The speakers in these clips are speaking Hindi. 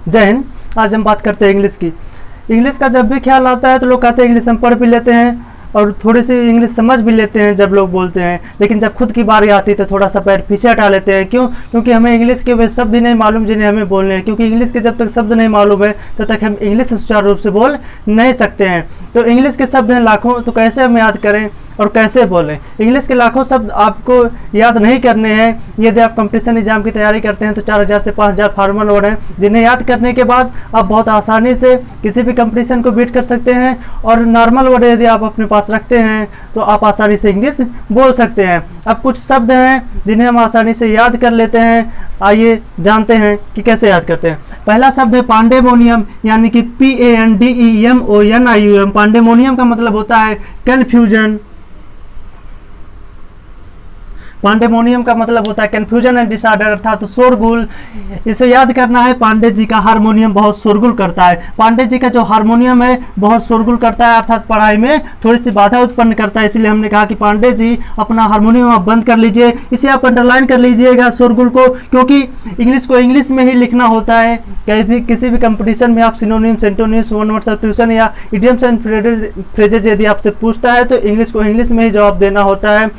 जय हिंद। आज हम बात करते हैं इंग्लिश की। इंग्लिश का जब भी ख्याल आता है तो लोग कहते हैं इंग्लिश हम पढ़ भी लेते हैं और थोड़ी सी इंग्लिश समझ भी लेते हैं जब लोग बोलते हैं, लेकिन जब खुद की बारी आती है तो थोड़ा सा पैर पीछे हटा लेते हैं। क्यों? क्योंकि हमें इंग्लिश के वे शब्द ही नहीं मालूम जिन्हें हमें बोलने हैं, क्योंकि इंग्लिश के जब तक शब्द नहीं मालूम है तब तक हम इंग्लिश सुचारू रूप से बोल नहीं सकते हैं। तो इंग्लिश के शब्द हैं लाखों, तो कैसे हम याद करें और कैसे बोलें? इंग्लिश के लाखों शब्द आपको याद नहीं करने हैं। यदि आप कंपटीशन एग्जाम की तैयारी करते हैं तो 4000 से 5000 फॉर्मल वर्ड हैं जिन्हें याद करने के बाद आप बहुत आसानी से किसी भी कंपटीशन को बीट कर सकते हैं। और नॉर्मल वर्ड यदि आप अपने पास रखते हैं तो आप आसानी से इंग्लिश बोल सकते हैं। अब कुछ शब्द हैं जिन्हें हम आसानी से याद कर लेते हैं। आइए जानते हैं कि कैसे याद करते हैं। पहला शब्द है पांडेमोनियम, यानी कि PANDEMONIUM। पांडेमोनियम का मतलब होता है कन्फ्यूजन। पांडेमोनियम का मतलब होता है कन्फ्यूजन एंड डिसऑर्डर, अर्थात शोरगुल। इसे याद करना है। पांडे जी का हारमोनियम बहुत शोरगुल करता है। पांडे जी का जो हारमोनियम है बहुत शोरगुल करता है, अर्थात पढ़ाई में थोड़ी सी बाधा उत्पन्न करता है। इसलिए हमने कहा कि पांडे जी अपना हारमोनियम आप बंद कर लीजिए। इसे आप अंडरलाइन कर लीजिएगा शोरगुल को, क्योंकि इंग्लिश को इंग्लिश में ही लिखना होता है। कहीं भी किसी भी कंपटीशन में आप synonyms, antonyms, one word substitution या इडियम्स एंड फ्रेजेज यदि आपसे पूछता है तो इंग्लिश को इंग्लिश में ही जवाब देना होता है।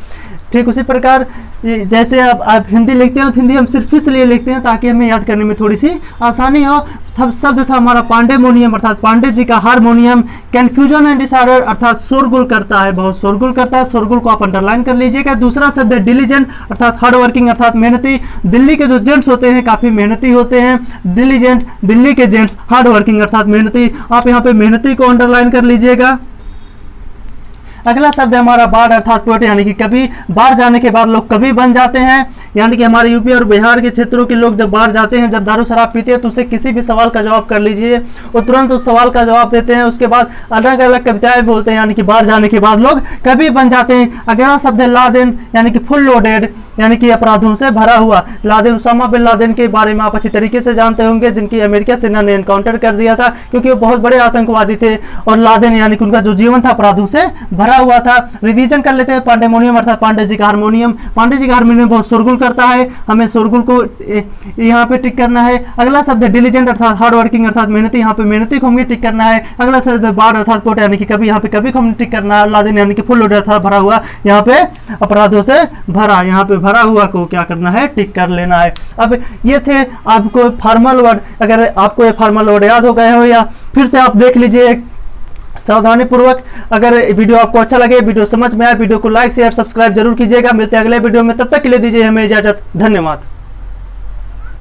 ठीक उसी प्रकार जैसे आप हिंदी लिखते हैं तो हिंदी हम सिर्फ इसलिए लिखते हैं ताकि हमें याद करने में थोड़ी सी आसानी हो। तब शब्द था हमारा पांडेमोनियम, अर्थात पांडे जी का हारमोनियम। कन्फ्यूजन एंड डिसऑर्डर, अर्थात शोरगुल करता है, बहुत शोरगुल करता है। शोरगुल को आप अंडरलाइन कर लीजिएगा। दूसरा शब्द है डिलीजेंट, अर्थात हार्ड वर्किंग, अर्थात मेहनती। दिल्ली के जो जेंट्स होते हैं काफी मेहनती होते हैं। डिलीजेंट, दिल्ली के जेंट्स, हार्ड वर्किंग अर्थात मेहनती। आप यहाँ पे मेहनती को अंडरलाइन कर लीजिएगा। अगला शब्द है हमारा बाढ़, अर्थात पोएट, यानी कि कभी। बाहर जाने के बाद लोग कभी बन जाते हैं, यानी कि हमारे यूपी और बिहार के क्षेत्रों के लोग जब बाहर जाते हैं, जब दारू शराब पीते हैं तो उससे किसी भी सवाल का जवाब कर लीजिए, वो तुरंत उस सवाल का जवाब देते हैं। उसके बाद अलग अलग कविताएं बोलते हैं, यानी कि बाहर जाने के बाद लोग कभी बन जाते हैं। अगला शब्द है लादेन, यानी कि फुल लोडेड, यानी कि अपराधों से भरा हुआ। लादेन, उसामा बिन लादेन के बारे में आप अच्छी तरीके से जानते होंगे, जिनकी अमेरिका सेना ने एनकाउंटर कर दिया था क्योंकि वो बहुत बड़े आतंकवादी थे। और लादेन यानी कि उनका जो जीवन था अपराधों से भरा हुआ था। रिवीजन कर लेते हैं। पांडेमोनियम अर्थात पांडे जी का हारमोनियम। पांडे जी का हारमोनियम बहुत शोरगुल करता है, हमें शोरगुल को यहाँ पे टिक करना है। अगला शब्द है डिलीजेंट, अर्थात हार्ड वर्किंग, अर्थात मेहनती। यहाँ पे मेहनती को हमें टिक करना है। अगला शब्द है बाढ़, अर्थात पोट, यानी कि कभी। यहाँ पे कभी को हमें टिक करना है। लादेन यानी कि फुल लोडेड, अर्थात भरा हुआ। यहाँ पे अपराधों से भरा, यहाँ पे भरा हुआ को क्या करना है, टिक कर लेना है। अब ये थे आपको फॉर्मल वर्ड। अगर आपको ये फॉर्मल वर्ड याद हो गए हो या फिर से आप देख लीजिए सावधानी पूर्वक। अगर वीडियो आपको अच्छा लगे, वीडियो समझ में आए, वीडियो को लाइक शेयर सब्सक्राइब जरूर कीजिएगा। मिलते हैं अगले वीडियो में, तब तक के लिए दीजिए हमें इजाजत। धन्यवाद।